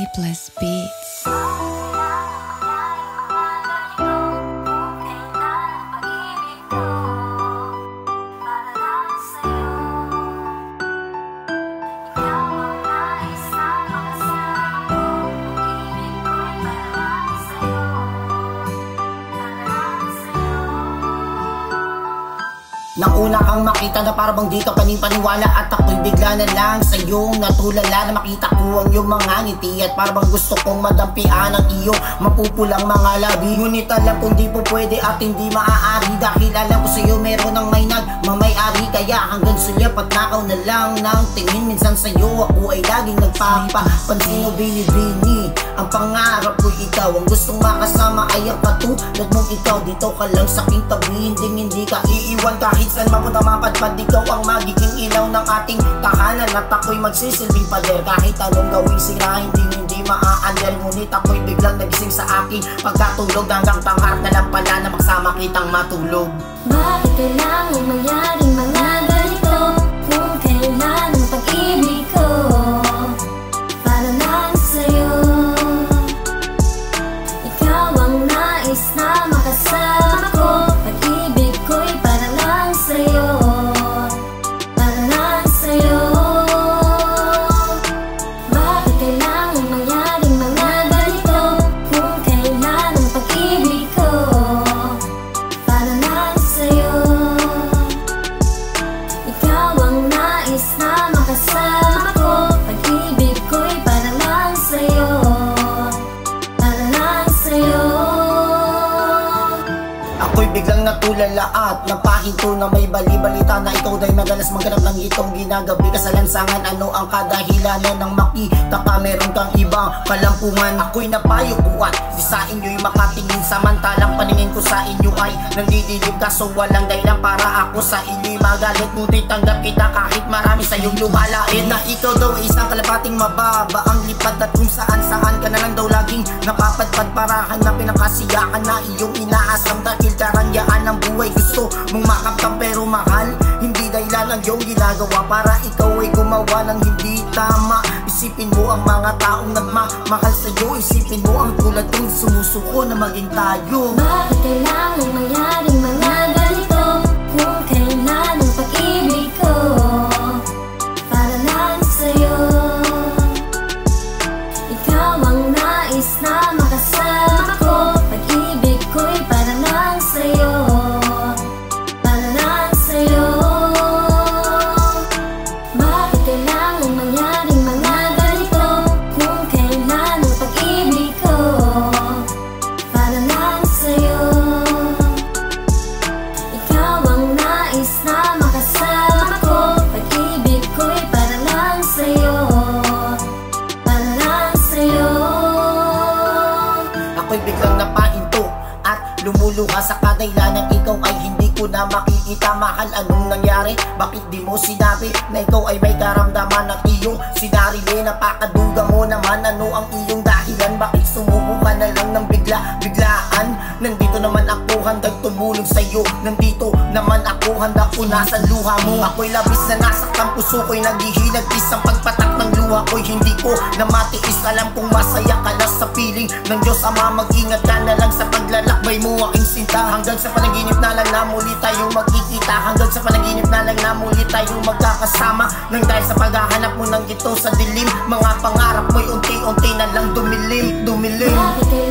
Tripless Beats. Nauna kang makita na parang di ka panipaniwala, at ako'y bigla na lang sa iyong natulala na makita ko ang iyong mga ngiti, at parang gusto kong madampian ang iyong mapupulang mga labi. Ngunit alam kong di po pwede at hindi maaari, dahil alam ko sa iyo meron ng may nagmamayari. Kaya hanggang sulyap at nakaw na lang ng tingin. Minsan sa iyo ako ay laging nagpapapansin o binibini. Ang pangarap ko ikaw, ang gustong makasama ay ang katulad mong ikaw. Dito ka lang sa aking tabi, hindi ka iiwan kahit saan mapunta mapadpad. Ikaw ang magiging ilaw ng ating tahanan, at ako'y magsisilbing pader kahit anong gawing sila hindi maa-under. Ngunit ako'y biglang nagising sa aking pagkatulog, hanggang pangarap na lang pala na magsama kitang matulog. Bakit kailangan mangyaring mga ganito, kung kailan ang pag-ibig ko para lang sa'yo? Ikaw ang nais na makasama ko, pag-ibig ko'y para lang sa'yo, para lang sa'yo. Bakit kailangan mangyaring mga ganito, kung kailan ang pag-ibig ko para lang sa'yo? Ikaw ang nais na makasama ko, pag-ibig ko'y para lang sa'yo, para lang sa'yo. Ako'y biglang natulala at napahinto na may bali-balita na ikaw dahil madalas maghanap ng itong ginagabi ka sa lansangan. Ano ang kadahilanan ng makita ka meron kang ibang kalampungan? Ako'y napayo ko at sa inyo'y makatingin, samantalang paningin ko sa inyo ay nandidilim, kaso walang dahilan para ako sa inyo'y magalit. Ngunit tanggap kita kahit marami sa iyong lumalait, na ikaw daw ay isang kalapating mababa ang lipad, at kung saan-saan ka na lang daw laging napapadpad para hanapin ang kasiyahan na iyong inaasam. Dahil karangyaan ng buhay gusto mong makamtan, pero mahal hindi dahilan ang iyong ginagawa para ikaw ay gumawa ng hindi tama. Isipin mo ang mga taong nagmamahal sa'yo, isipin mo ang tulad kong sumusuko na maging tayo. Bakit kailangan mangyaring mga ganito, kung kailan ang pag-ibig ko para lang sa'yo? Ikaw ang nais na makasama ko, pag-ibig ko'y para lang sa'yo, para lang sa'yo. Bakit kailangan mangyaring mga ganito, kung kailan ang pag-ibig ko para lang sa'yo? Ikaw ang nais na makasama ko, pag-ibig ko'y para lang sa'yo, para lang sa'yo. Ako'y biglang napahinto at lumuluha sa kadahilanan ikaw ay hindi ko na makikita. Mahal, anong nangyari? Bakit di mo sinabi na ikaw ay may karamdaman ng iyong sinarili? Napakaduga mo naman, ano ang iyong dahilan? Bakit sumuko ka na lang ng biglaan? Nandito naman ako handang tumulong sa'yo, nandito naman ako handa punasan luha mo. Ako'y labis na nasaktan, puso ko'y naghihinagpis, ang pagpatak ng luha ko'y hindi ko na matiis. Alam kong masaya ka na sa piling ng Diyos Ama, mag-ingat ka na lang sa paglalakbay mo aking sinta. Hanggang sa panaginip na lang na muli tayong magkikita, hanggang sa panaginip na lang na muli tayong magkakasama. Nang dahil sa paghahanap mo ng ito sa dilim, mga pangarap mo'y unti-unti na lang dumilim. Bakit